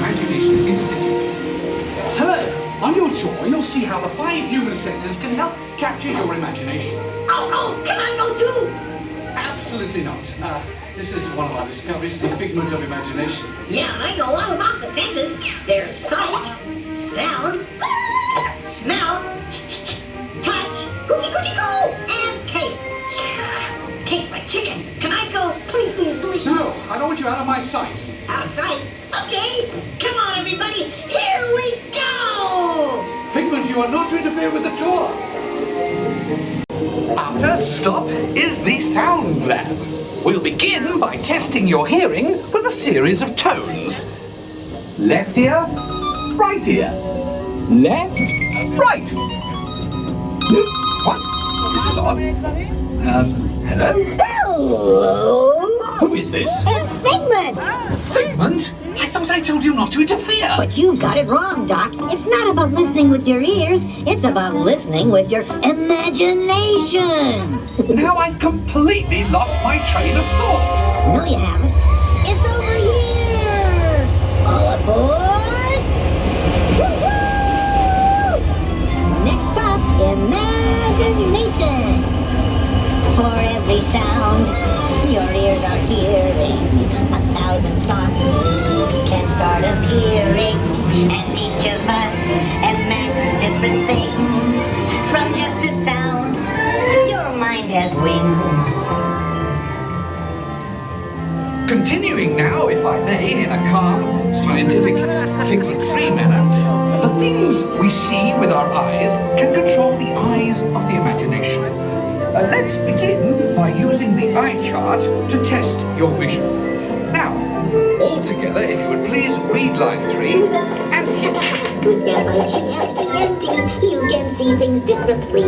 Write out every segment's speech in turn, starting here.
Imagination Institute. Hello! On your tour, you'll see how the 5 human senses can help capture your imagination. Oh, can I go too? Absolutely not. This is one of our discoveries, the figment of imagination. Yeah, I know all about the senses. There's sight, sound, smell, touch, coochie-coochie-coo, and taste. Tastes like chicken. Can I go? Please, please, please. No, I don't want you out of my sight. Out of sight? Okay. Come on, everybody. Here we go! Figment, you are not to interfere with the tour. Our first stop is the sound lab. We'll begin by testing your hearing with a series of tones. Left ear, right ear. Left, right. What? This is odd. Hello? Hello? Who is this? It's Figment! Figment? I thought I told you not to interfere. But you got it wrong, Doc. It's not about listening with your ears. It's about listening with your imagination. Now I've completely lost my train of thought. No, you haven't. It's over here. All aboard. Woo-hoo! Next stop, imagination. For every sound your ears are hearing, 1,000 thoughts can start appearing, and each of us imagines different things. From just a sound, your mind has wings. Continuing now, if I may, in a calm, scientific, figment-free manner, the things we see with our eyes can control the eyes of the imagination. Let's begin by using the eye chart to test your vision. Now, all together, if you would please read line 3 and hit. With M-I-G-N-E-N-T, you can see things differently.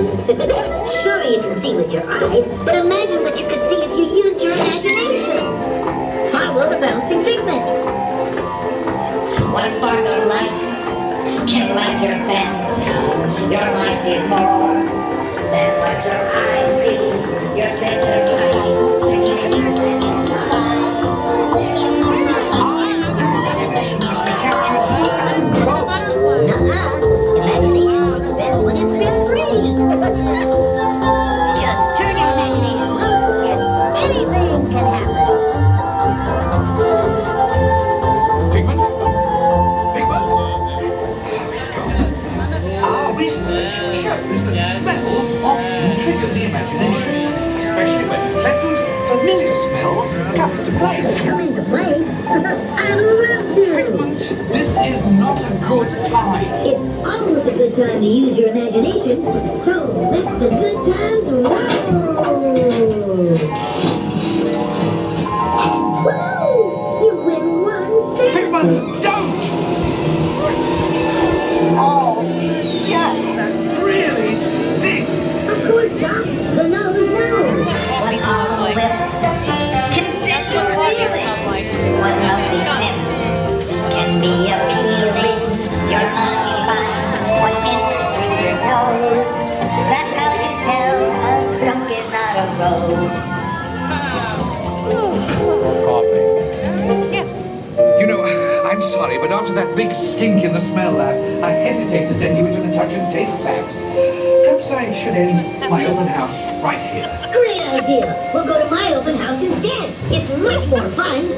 Sure, you can see with your eyes, but imagine what you could see if you used your imagination. Follow the bouncing figment. One spark of light can light your fancy. Your mind sees more than what your eyes see. Your fingers Imagination must be captured and controlled. Nuh-uh. Imagination works best when it's set free. Just turn your imagination loose and anything can happen. Figment? Figment? Oh, he's gone. Our research shows that smells often trigger the imagination, especially when pleasant, familiar smells come into play. Come into play? I'd love to. Figment, this is not a good time. It's always a good time to use your imagination, so let the good times roll. Woo! You win 1 cent. Figment, don't! Oh, yeah, that really stinks. Of course, Doc. The nose knows. One arm whip can set your feeling. One lovely sniff can be appealing. Your money finds what enters through your nose. That's how you tell a skunk is not a rose. You know, I'm sorry, but after that big stink in the smell lab, I hesitate to send you into the touch and taste labs. Perhaps I should end my open house right here. Great idea. We'll go to my open house instead. It's much more fun.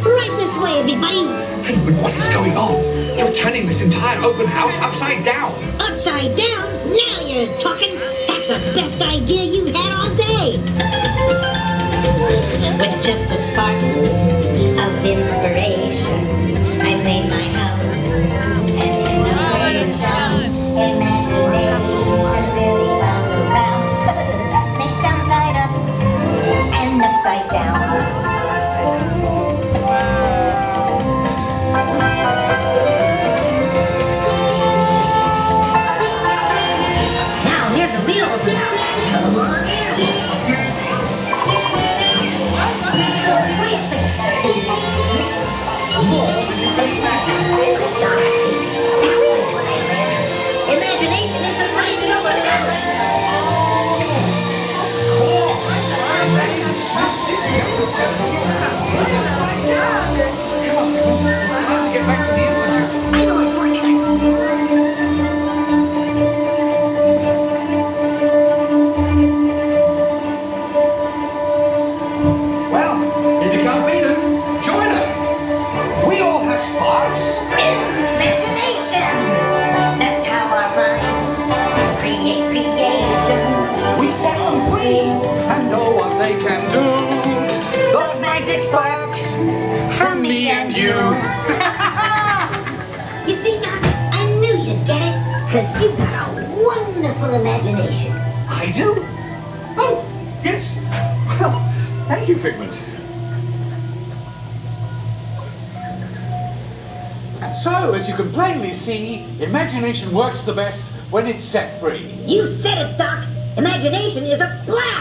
Right this way, everybody. Figment, what is going on? You're turning this entire open house upside down. Upside down? Now you're talking. That's the best idea you had all day. With just a spark of inspiration, I made my house an innovation. Imagination really bounds around. Makes downside up and upside down. Now here's a real open house. Come on in. So wait a minute. Me? More than they can do. Those magic sparks from me and you. You see, Doc, I knew you'd get it, because you've got a wonderful imagination. I do? Oh, yes. Well, thank you, Figment. And so, as you can plainly see, imagination works the best when it's set free. You said it, Doc. Imagination is a blast.